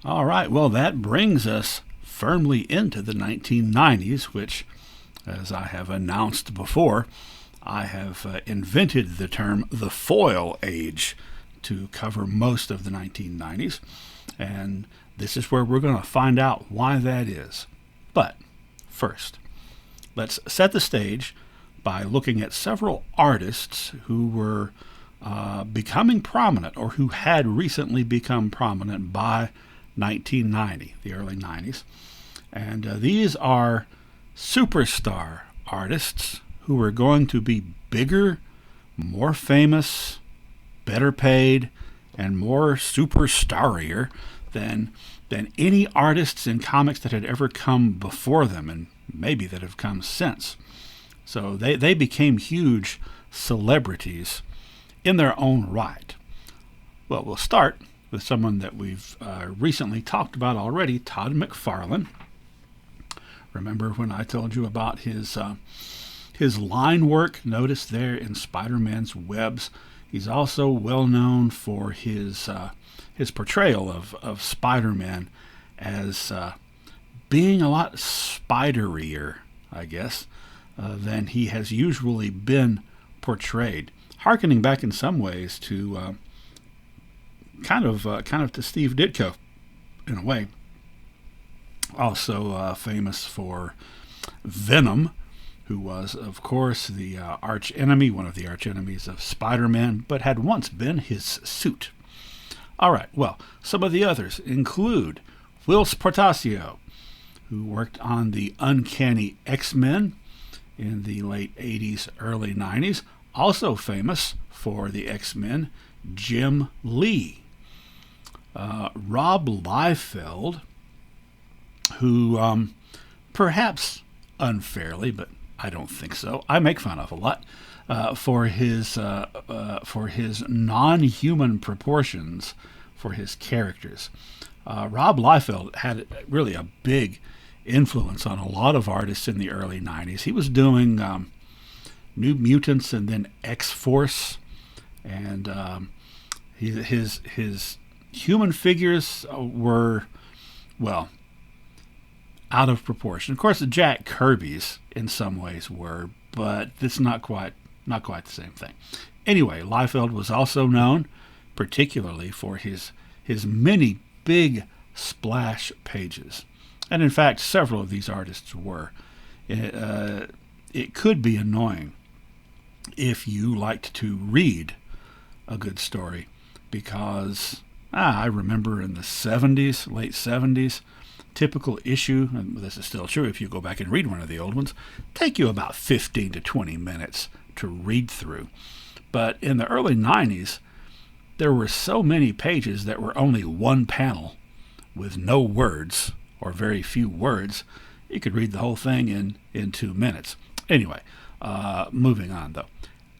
All right, well, that brings us firmly into the 1990s, which, as I have announced before, I have invented the term the foil age to cover most of the 1990s, and this is where we're going to find out why that is. But first, let's set the stage by looking at several artists who were becoming prominent or who had recently become prominent by 1990, the early 90s. And these are superstar artists who were going to be bigger, more famous, better paid, and more superstarier than any artists in comics that had ever come before them, and maybe that have come since. So they became huge celebrities in their own right. Well, we'll start with someone that we've recently talked about already, Todd McFarlane. Remember when I told you about his line work? Notice there in Spider-Man's webs. He's also well known for his portrayal of Spider-Man as being a lot spiderier, I guess, than he has usually been portrayed, harkening back in some ways to kind of to Steve Ditko in a way. Also famous for Venom, who was, of course, the arch enemy, one of the arch enemies of Spider-Man, but had once been his suit. All right, well, some of the others include Whilce Portacio, who worked on the Uncanny X-Men in the late 80s, early 90s. Also famous for the X-Men, Jim Lee. Rob Liefeld, who perhaps unfairly, but I don't think so, I make fun of a lot, for his non-human proportions for his characters. Rob Liefeld had really a big influence on a lot of artists in the early 90s. He was doing New Mutants and then X-Force, and his human figures were, well, out of proportion. Of course, Jack Kirby's in some ways were, but it's not quite the same thing. Anyway, Liefeld was also known particularly for his many big splash pages. And in fact, several of these artists were. It could be annoying if you liked to read a good story because I remember in the 70s, late 70s, typical issue, and this is still true if you go back and read one of the old ones, take you about 15 to 20 minutes to read through. But in the early 90s, there were so many pages that were only one panel with no words or very few words. You could read the whole thing in 2 minutes. Anyway, moving on though.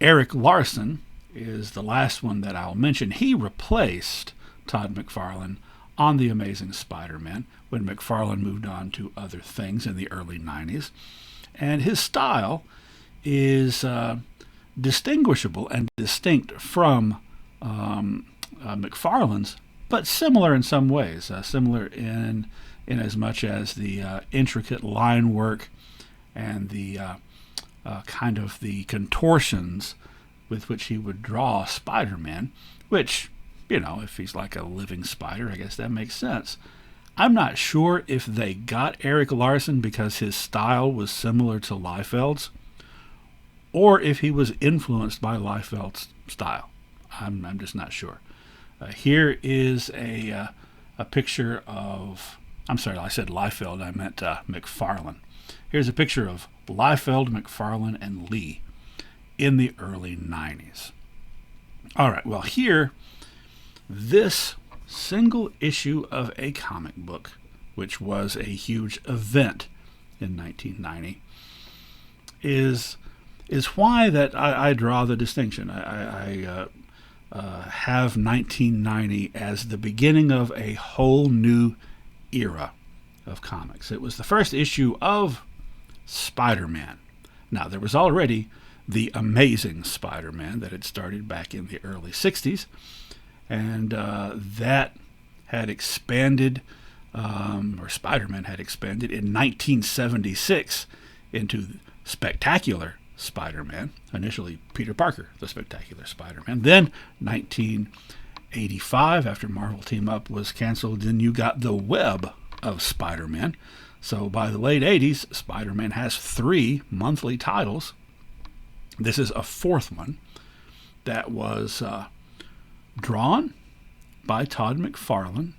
Eric Larson is the last one that I'll mention. He replaced Todd McFarlane on The Amazing Spider-Man when McFarlane moved on to other things in the early 90s. And his style is distinguishable and distinct from McFarlane's, but similar in some ways. Similar in as much as the intricate line work and the kind of the contortions with which he would draw Spider-Man, which, you know, if he's like a living spider, I guess that makes sense. I'm not sure if they got Eric Larson because his style was similar to Liefeld's, or if he was influenced by Liefeld's style. I'm just not sure. Here is a picture of, I'm sorry, I said Liefeld, I meant McFarlane. Here's a picture of Liefeld, McFarlane, and Lee in the early 90s. All right, well here, this single issue of a comic book, which was a huge event in 1990, is why that I draw the distinction. I have 1990 as the beginning of a whole new era of comics. It was the first issue of Spider-Man. Now, there was already the Amazing Spider-Man that had started back in the early 60s, and that had expanded, or Spider-Man had expanded in 1976 into Spectacular Spider-Man, initially Peter Parker, the Spectacular Spider-Man. Then 1985, after Marvel Team Up was canceled, then you got the Web of Spider-Man. So by the late 80s, Spider-Man has 3 monthly titles. This is a 4th one that was drawn by Todd McFarlane,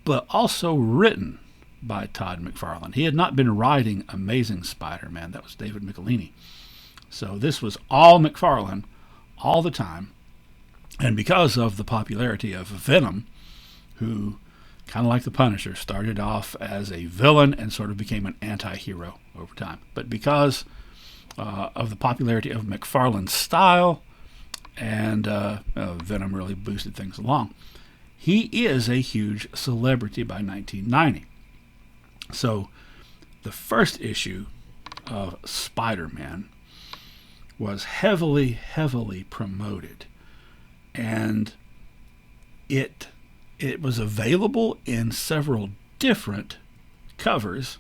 but also written by Todd McFarlane. He had not been writing Amazing Spider-Man. That was David Michelinie. So this was all McFarlane all the time. And because of the popularity of Venom, who, kind of like the Punisher, started off as a villain and sort of became an anti-hero over time. But because of the popularity of McFarlane's style, and Venom really boosted things along, he is a huge celebrity by 1990. So the first issue of Spider-Man was heavily, heavily promoted. And it was available in several different covers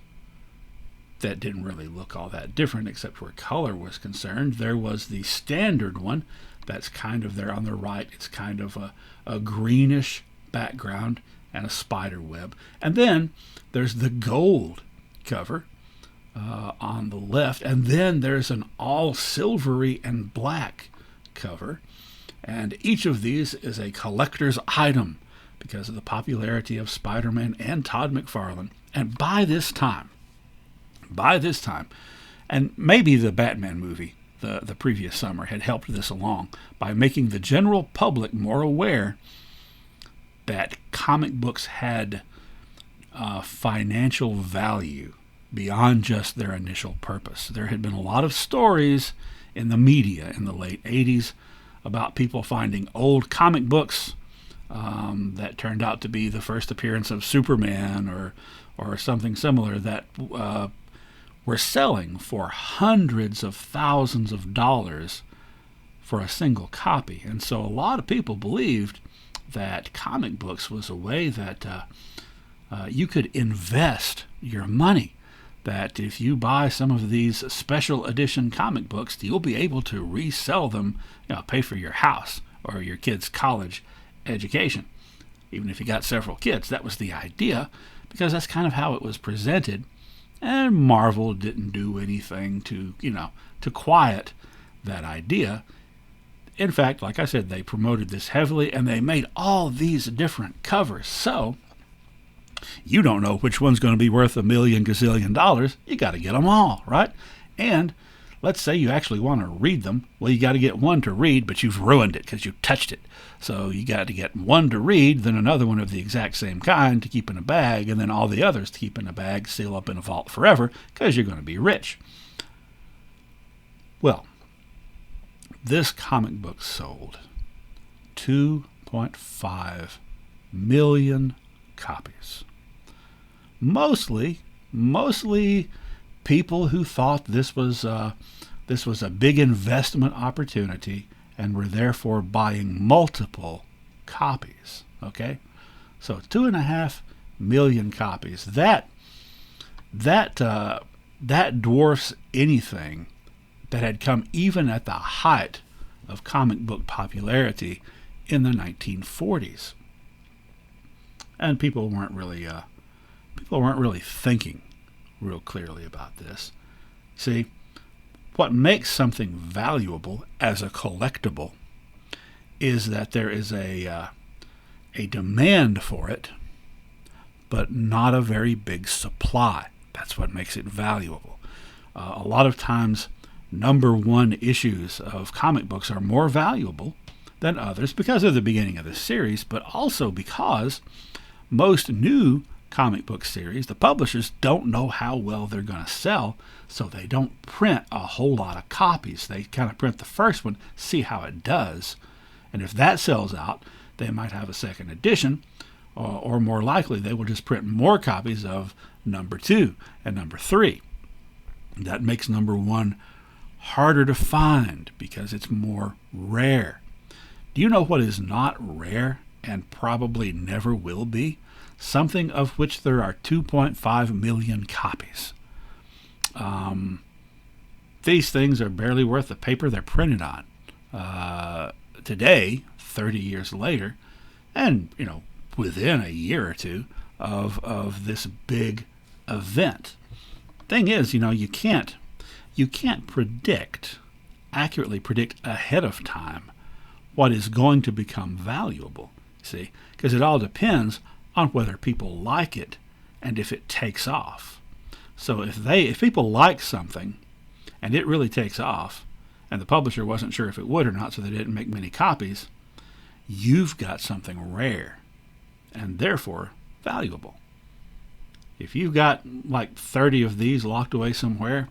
that didn't really look all that different except where color was concerned. There was the standard one that's kind of there on the right. It's kind of a greenish background and a spider web. And then there's the gold cover on the left. And then there's an all silvery and black cover. And each of these is a collector's item because of the popularity of Spider-Man and Todd McFarlane. And by this time, and maybe the Batman movie the previous summer had helped this along by making the general public more aware that comic books had financial value beyond just their initial purpose. There had been a lot of stories in the media in the late 80s about people finding old comic books that turned out to be the first appearance of Superman or something similar that were selling for hundreds of thousands of dollars for a single copy. And so a lot of people believed that comic books was a way that you could invest your money, that if you buy some of these special edition comic books, you'll be able to resell them, pay for your house or your kid's college education, even if you got several kids. That was the idea, because that's kind of how it was presented. And Marvel didn't do anything to quiet that idea. In fact, like I said, they promoted this heavily, and they made all these different covers. So you don't know which one's going to be worth $1 million gazillion dollars. You got to get them all, right? And let's say you actually want to read them. Well, you got to get one to read, but you've ruined it because you touched it. So you got to get one to read, then another one of the exact same kind to keep in a bag, and then all the others to keep in a bag, seal up in a vault forever, because you're going to be rich. Well, this comic book sold 2.5 million copies. Mostly people who thought this was a big investment opportunity and were therefore buying multiple copies. Okay, so 2.5 million copies. That dwarfs anything that had come even at the height of comic book popularity in the 1940s. And people weren't really thinking real clearly about this. See, what makes something valuable as a collectible is that there is a demand for it, but not a very big supply. That's what makes it valuable. A lot of times, number one issues of comic books are more valuable than others because of the beginning of the series, but also because most new comic book series, the publishers don't know how well they're going to sell, so they don't print a whole lot of copies. They kind of print the first one, see how it does, and if that sells out, they might have a second edition, or more likely they will just print more copies of number 2 and number 3. That makes number 1 harder to find because it's more rare. Do you know what is not rare and probably never will be, something of which there are 2.5 million copies. These things are barely worth the paper they're printed on. Today, 30 years later, and within a year or two of this big event. Thing is, you can't accurately predict ahead of time what is going to become valuable. See, because it all depends on whether people like it and if it takes off. So if people like something and it really takes off, and the publisher wasn't sure if it would or not, so they didn't make many copies, you've got something rare and therefore valuable. If you've got like 30 of these locked away somewhere,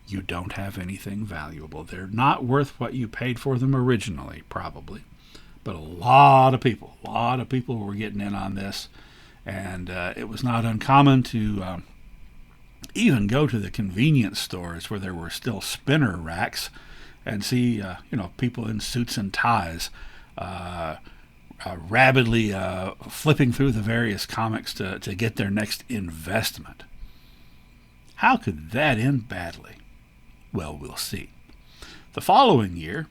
you don't have anything valuable. They're not worth what you paid for them originally, probably. But a lot of people were getting in on this, and it was not uncommon to even go to the convenience stores where there were still spinner racks and see people in suits and ties rabidly flipping through the various comics to get their next investment. How could that end badly? Well, we'll see. The following year,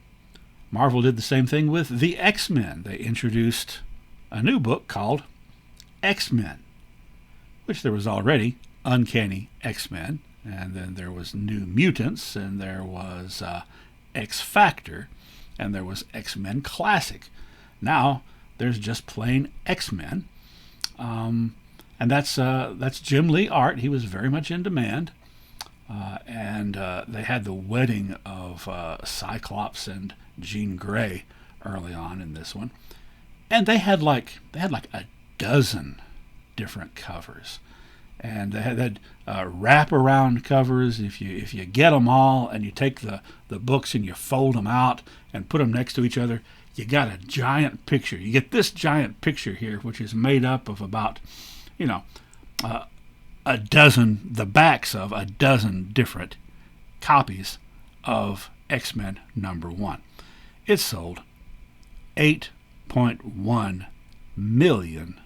Marvel did the same thing with the X-Men. They introduced a new book called X-Men, which there was already Uncanny X-Men, and then there was New Mutants, and there was X-Factor, and there was X-Men Classic. Now there's just plain X-Men, and that's Jim Lee art. He was very much in demand, and they had the wedding of Cyclops and Jean Grey early on in this one, and they had like a dozen different covers, and they had wraparound covers. If you get them all and you take the books and you fold them out and put them next to each other, you got a giant picture. You get this giant picture here, which is made up of about the backs of a dozen different copies of X-Men #1. It sold 8.1 million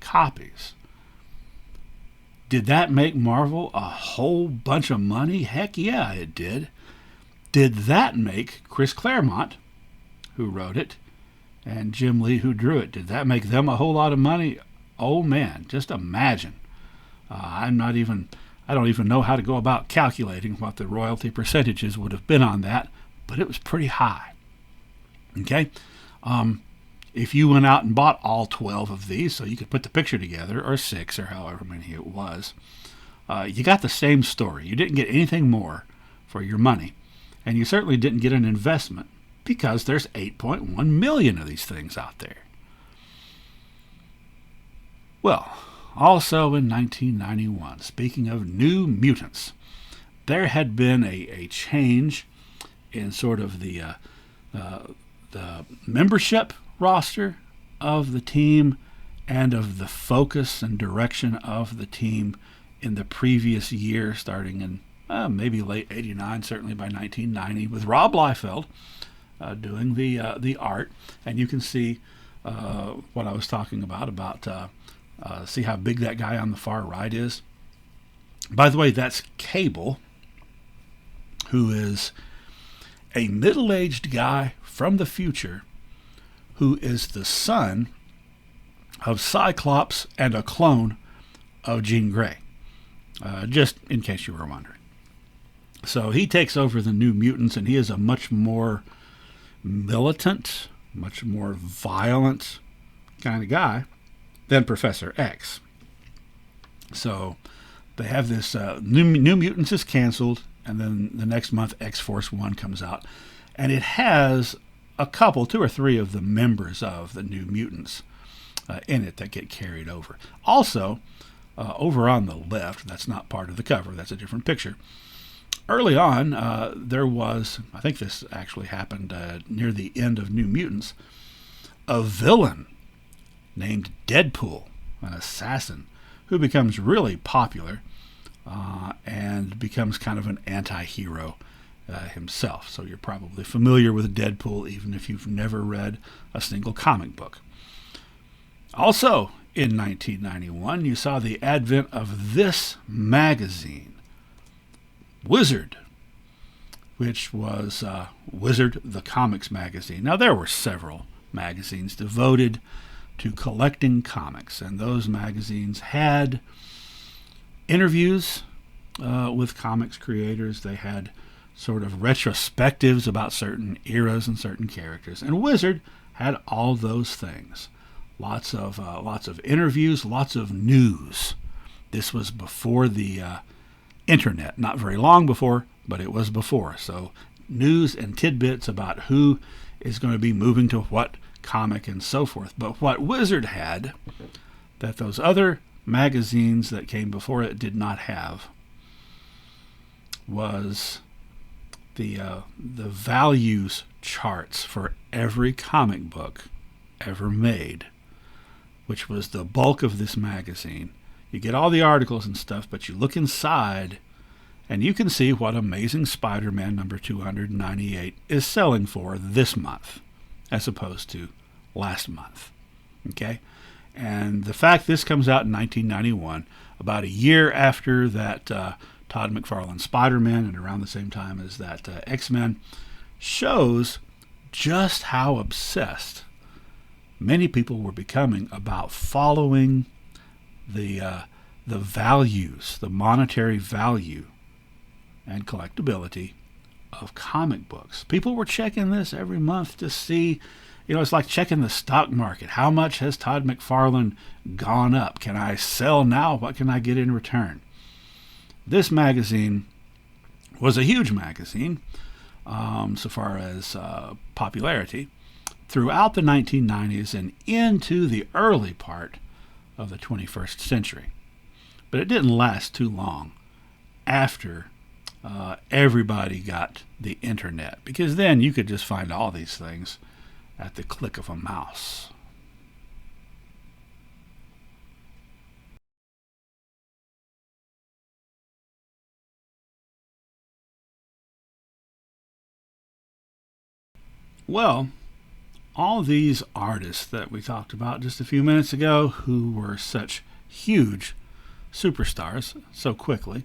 copies. Did that make Marvel a whole bunch of money? Heck yeah, it did. Did that make Chris Claremont, who wrote it, and Jim Lee, who drew it, did that make them a whole lot of money? Oh man, just imagine. I don't even know how to go about calculating what the royalty percentages would have been on that, but it was pretty high. Okay? If you went out and bought all 12 of these so you could put the picture together, or 6, or however many it was, you got the same story. You didn't get anything more for your money, and you certainly didn't get an investment because there's 8.1 million of these things out there. Well, also in 1991, speaking of New Mutants, there had been a change in sort of the membership roster of the team and of the focus and direction of the team in the previous year, starting in maybe late 89, certainly by 1990, with Rob Liefeld doing the art. And you can see what I was talking about see how big that guy on the far right is. By the way, that's Cable, who is a middle-aged guy from the future who is the son of Cyclops and a clone of Jean Grey, just in case you were wondering. So he takes over the New Mutants, and he is a much more militant, much more violent kind of guy than Professor X. So they have this New Mutants is canceled, and then the next month X-Force 1 comes out, and it has a couple, 2 or 3 of the members of the New Mutants in it that get carried over. Also, over on the left, that's not part of the cover, that's a different picture. Early on, there was, I think this actually happened near the end of New Mutants, a villain named Deadpool, an assassin, who becomes really popular and becomes kind of an anti-hero himself. So you're probably familiar with Deadpool, even if you've never read a single comic book. Also, in 1991, you saw the advent of this magazine, Wizard, which was Wizard the Comics magazine. Now, there were several magazines devoted to collecting comics, and those magazines had interviews with comics creators. They had sort of retrospectives about certain eras and certain characters, and Wizard had all those things. Lots of interviews, lots of news. This was before the internet, not very long before, but it was before. So news and tidbits about who is going to be moving to what comic and so forth. But what Wizard had that those other magazines that came before it did not have was the values charts for every comic book ever made, which was the bulk of this magazine. You get all the articles and stuff, but you look inside and you can see what Amazing Spider-Man number 298 is selling for this month as opposed to last month. Okay? And the fact this comes out in 1991, about a year after that Todd McFarlane Spider-Man and around the same time as that X-Men, shows just how obsessed many people were becoming about following the values, the monetary value and collectability of comic books. People were checking this every month to see, it's like checking the stock market. How much has Todd McFarlane gone up? Can I sell now? What can I get in return? This magazine was a huge magazine so far as popularity throughout the 1990s and into the early part of the 21st century. But it didn't last too long after everybody got the internet, because then you could just find all these things at the click of a mouse. Well, all these artists that we talked about just a few minutes ago, who were such huge superstars so quickly,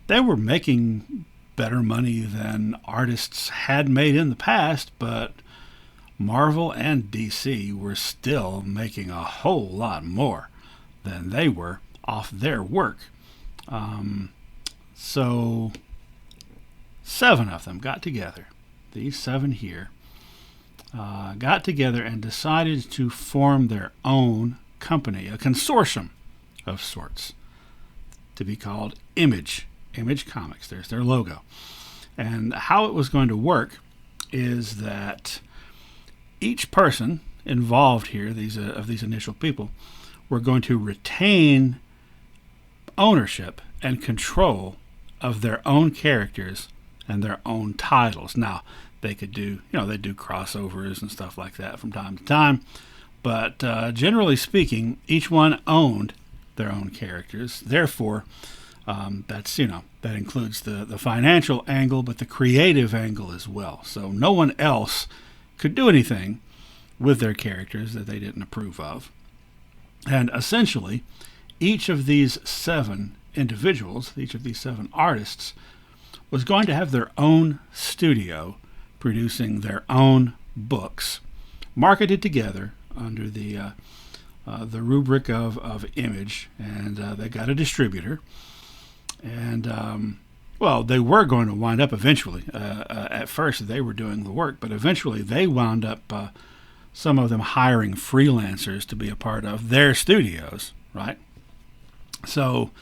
they were making better money than artists had made in the past, but Marvel and DC were still making a whole lot more than they were off their work. So 7 of them got together. These 7 here got together and decided to form their own company, a consortium of sorts, to be called Image Comics. There's their logo. And how it was going to work is that each person involved here, these initial people, were going to retain ownership and control of their own characters and their own titles. Now, they could do, they do crossovers and stuff like that from time to time, but generally speaking, each one owned their own characters. Therefore, that's, that includes the financial angle, but the creative angle as well. So no one else could do anything with their characters that they didn't approve of. And essentially, each of these 7 individuals, each of these 7 artists, was going to have their own studio producing their own books, marketed together under the rubric of Image, and they got a distributor. And they were going to wind up eventually. At first, they were doing the work, but eventually they wound up, some of them hiring freelancers to be a part of their studios, right? So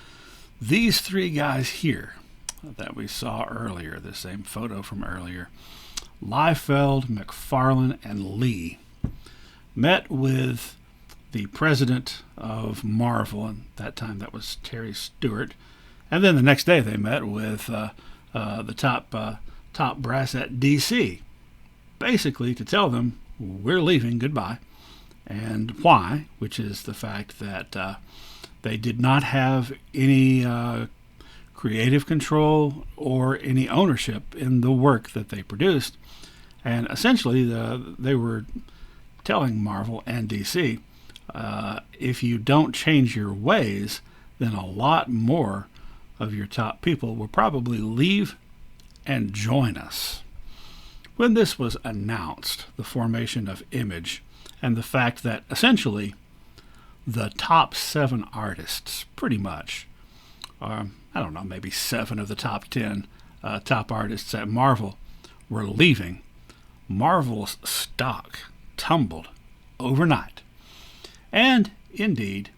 these 3 guys here that we saw earlier, the same photo from earlier, Liefeld, McFarlane, and Lee, met with the president of Marvel, and that time that was Terry Stewart. And then the next day they met with the top brass at DC, basically to tell them, we're leaving, goodbye, and why, which is the fact that they did not have any creative control or any ownership in the work that they produced. And essentially, they were telling Marvel and DC, if you don't change your ways, then a lot more of your top people will probably leave and join us. When this was announced, the formation of Image, and the fact that essentially the top 7 artists, pretty much, I don't know, maybe 7 of the top 10 top artists at Marvel were leaving, Marvel's stock tumbled overnight. And indeed,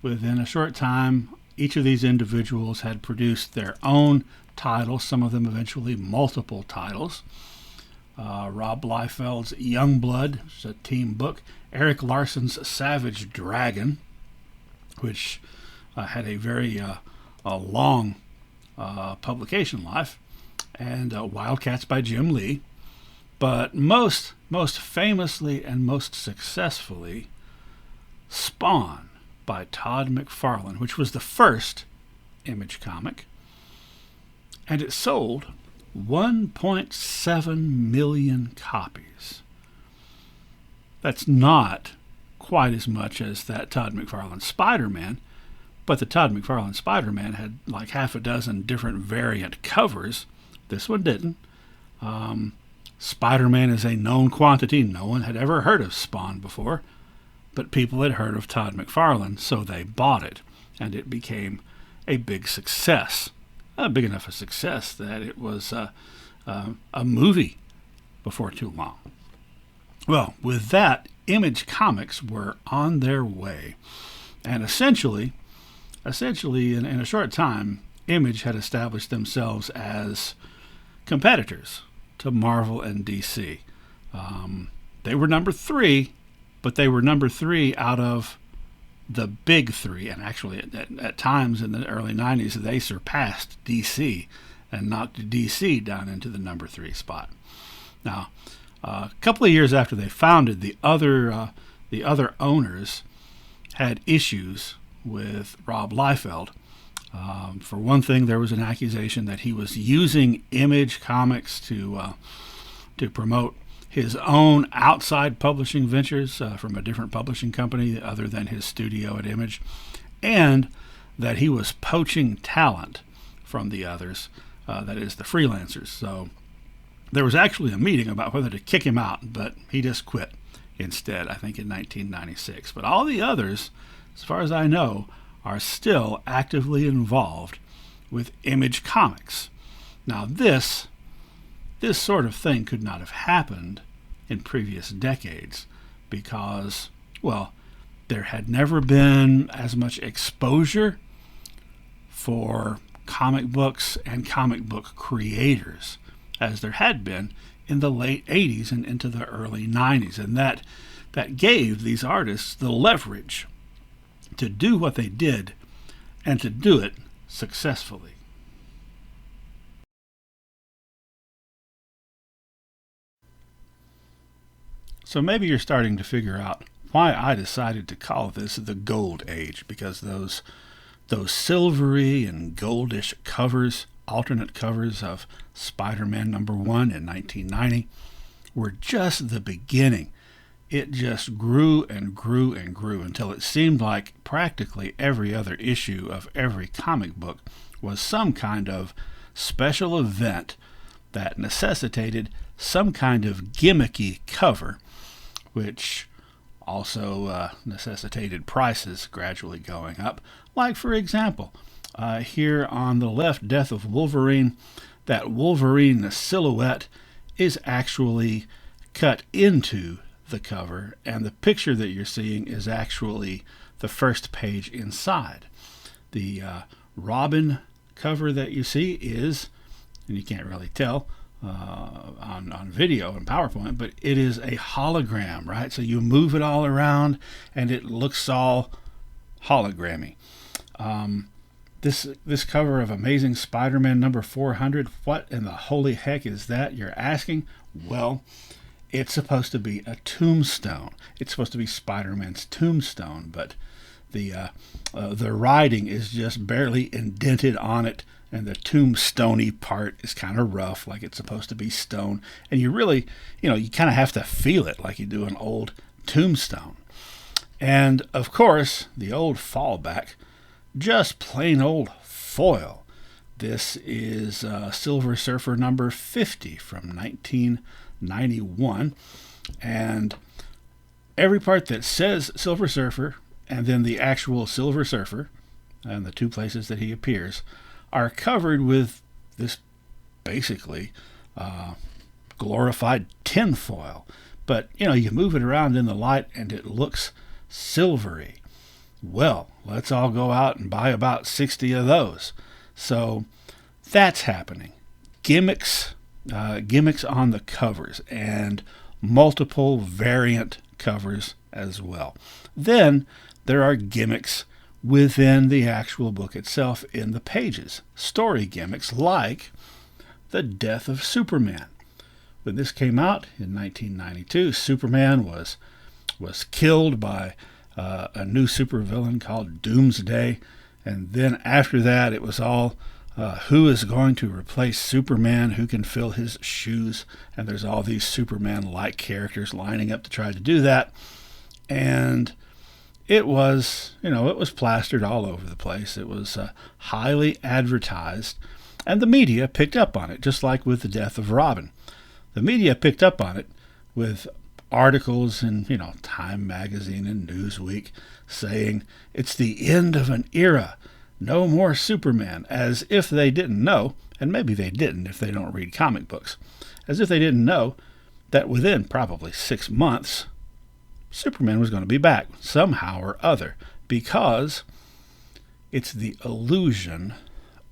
within a short time, each of these individuals had produced their own titles, some of them eventually multiple titles. Rob Liefeld's Youngblood, which is a team book. Eric Larson's Savage Dragon, which had a very long publication life. And Wildcats by Jim Lee. But most famously and most successfully, Spawn by Todd McFarlane, which was the first Image comic. And it sold 1.7 million copies. That's not quite as much as that Todd McFarlane Spider-Man, but the Todd McFarlane Spider-Man had like half a dozen different variant covers. This one didn't. Spider-Man is a known quantity. No one had ever heard of Spawn before, but people had heard of Todd McFarlane, so they bought it, and it became a big success. Big enough a success that it was a movie before too long. Well, with that, Image Comics were on their way, and essentially, in a short time, Image had established themselves as competitors to Marvel and DC. They were number 3, but they were number 3 out of the big 3, and actually at times in the early 90s they surpassed DC and knocked DC down into the number 3 spot. Now, a couple of years after they founded, the other owners had issues with Rob Liefeld. For one thing, there was an accusation that he was using Image Comics to promote his own outside publishing ventures from a different publishing company other than his studio at Image, and that he was poaching talent from the others, that is, the freelancers. So there was actually a meeting about whether to kick him out, but he just quit instead, I think in 1996. But all the others, as far as I know, are still actively involved with Image Comics. Now this sort of thing could not have happened in previous decades because, well, there had never been as much exposure for comic books and comic book creators as there had been in the late 80s and into the early 90s. And that gave these artists the leverage to do what they did and to do it successfully. So maybe you're starting to figure out why I decided to call this the Gold Age, because those silvery and goldish covers, alternate covers of Spider-Man #1 in 1990, were just the beginning. It just grew and grew and grew until it seemed like practically every other issue of every comic book was some kind of special event that necessitated some kind of gimmicky cover, which also necessitated prices gradually going up. Like, for example, here on the left, Death of Wolverine, that Wolverine silhouette is actually cut into the cover, and the picture that you're seeing is actually the first page inside. The Robin cover that you see is, and you can't really tell on video and PowerPoint, but it is a hologram, right? So you move it all around and it looks all hologrammy. This cover of Amazing Spider-Man #400, what in the holy heck is that, you're asking? Well, it's supposed to be a tombstone. It's supposed to be Spider-Man's tombstone, but the writing is just barely indented on it, and the tombstone-y part is kind of rough, like it's supposed to be stone. And you really, you kind of have to feel it like you do an old tombstone. And, of course, the old fallback, just plain old foil. This is Silver Surfer number 50 from 1991. And every part that says Silver Surfer and then the actual Silver Surfer and the two places that he appears are covered with this basically glorified tinfoil. But, you move it around in the light and it looks silvery. Well, let's all go out and buy about 60 of those. So that's happening. Gimmicks on the covers, and multiple variant covers as well. Then there are gimmicks within the actual book itself in the pages. Story gimmicks like the death of Superman. When this came out in 1992, Superman was killed by a new supervillain called Doomsday. And then after that, it was all who is going to replace Superman, who can fill his shoes. And there's all these Superman-like characters lining up to try to do that. And it was, it was plastered all over the place. It was highly advertised. And the media picked up on it, just like with the death of Robin. The media picked up on it with articles in, Time Magazine and Newsweek saying it's the end of an era. No more Superman, as if they didn't know, and maybe they didn't if they don't read comic books, as if they didn't know that within probably 6 months, Superman was going to be back somehow or other, because it's the illusion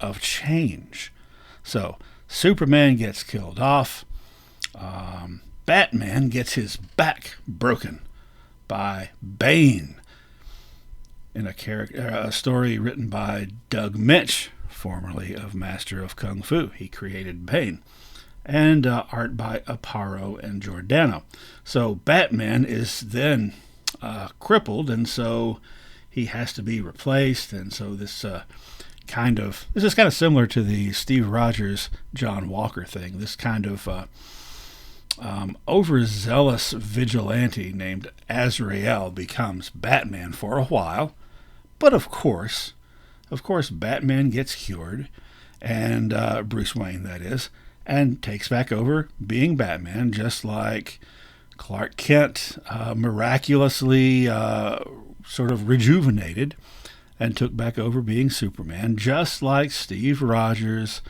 of change. So Superman gets killed off. Batman gets his back broken by Bane in a story written by Doug Mitch, formerly of Master of Kung Fu. He created Bane. And art by Aparo and Giordano. So Batman is then crippled, and so he has to be replaced. And so this is kind of similar to the Steve Rogers, John Walker thing. This kind of overzealous vigilante named Azrael becomes Batman for a while. But of course, Batman gets cured, and Bruce Wayne, that is, and takes back over being Batman, just like Clark Kent miraculously sort of rejuvenated and took back over being Superman, just like Steve Rogers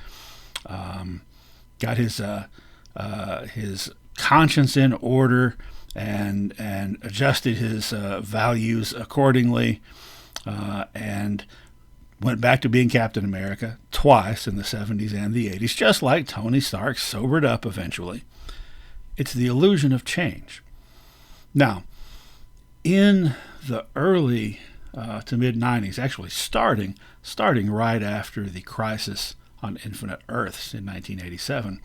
got his conscience in order and adjusted his values accordingly, and went back to being Captain America twice in the 70s and the 80s, just like Tony Stark sobered up eventually. It's the illusion of change. Now, in the early to mid-90s, actually starting right after the Crisis on Infinite Earths in 1987,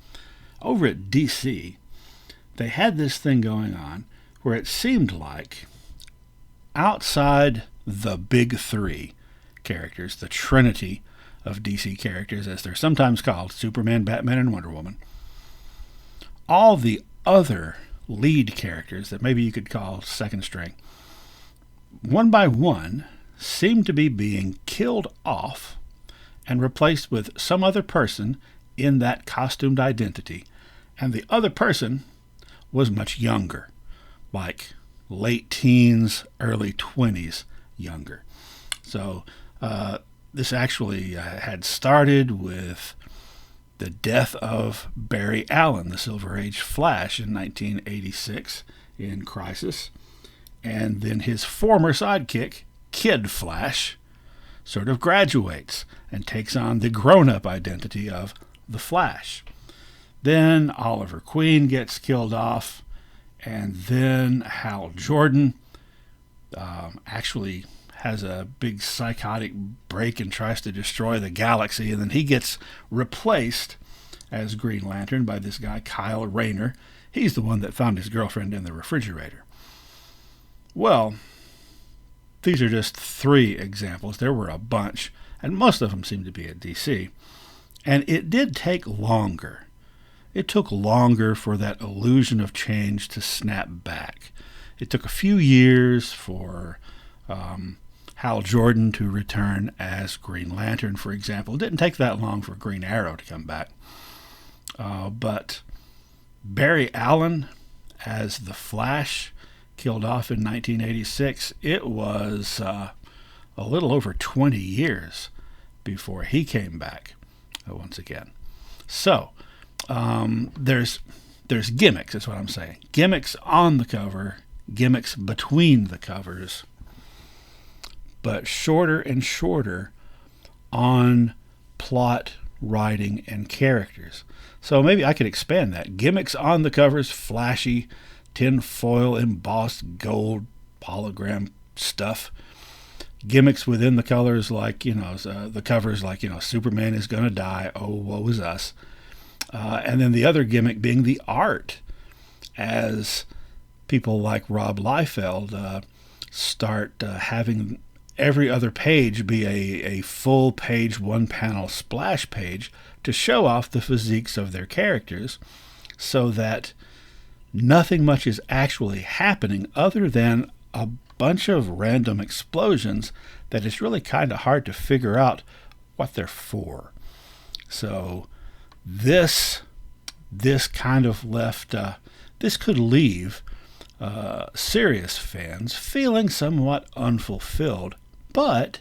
over at DC, they had this thing going on where it seemed like outside the big three characters, the trinity of DC characters, as they're sometimes called, Superman, Batman, and Wonder Woman, all the other lead characters that maybe you could call second string, one by one, seemed to be being killed off and replaced with some other person in that costumed identity. And the other person was much younger, like late teens, early 20s younger. So this actually had started with the death of Barry Allen, the Silver Age Flash, in 1986 in Crisis. And then his former sidekick, Kid Flash, sort of graduates and takes on the grown-up identity of the Flash. Then Oliver Queen gets killed off, and then Hal Jordan actually has a big psychotic break and tries to destroy the galaxy, and then he gets replaced as Green Lantern by this guy, Kyle Rayner. He's the one that found his girlfriend in the refrigerator. Well, these are just 3 examples. There were a bunch, and most of them seem to be at DC. And it did take longer. It took longer for that illusion of change to snap back. It took a few years for Hal Jordan to return as Green Lantern, for example. It didn't take that long for Green Arrow to come back. But Barry Allen as the Flash, killed off in 1986, it was a little over 20 years before he came back once again. So there's gimmicks, is what I'm saying. Gimmicks on the cover, gimmicks between the covers, but shorter and shorter on plot, writing, and characters. So maybe I could expand that. Gimmicks on the covers, flashy, tinfoil, embossed gold, hologram stuff. Gimmicks within the colors, like, the covers like, Superman is going to die, oh, woe is us. And then the other gimmick being the art, as people like Rob Liefeld start having every other page be a full page, 1-panel splash page to show off the physiques of their characters, so that nothing much is actually happening other than a bunch of random explosions that it's really kind of hard to figure out what they're for. So this kind of left, this could leave serious fans feeling somewhat unfulfilled, but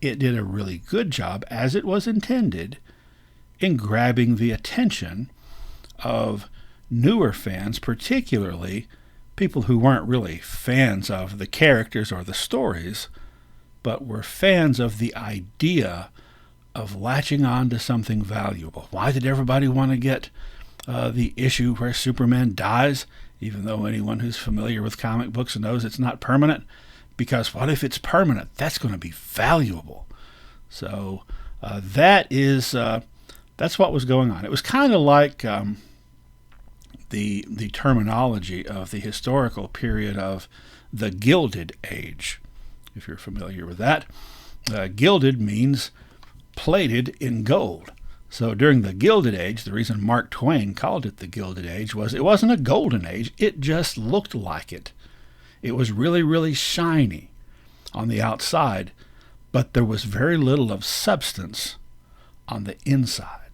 it did a really good job, as it was intended, in grabbing the attention of newer fans, particularly people who weren't really fans of the characters or the stories, but were fans of the idea of latching on to something valuable. Why did everybody want to get the issue where Superman dies, even though anyone who's familiar with comic books knows it's not permanent? Because what if it's permanent? That's going to be valuable. So that's what was going on. It was kind of like the terminology of the historical period of the Gilded Age, if you're familiar with that. Gilded means plated in gold. So during the Gilded Age, the reason Mark Twain called it the Gilded Age was it wasn't a golden age, it just looked like it. It was really, really shiny on the outside, but there was very little of substance on the inside.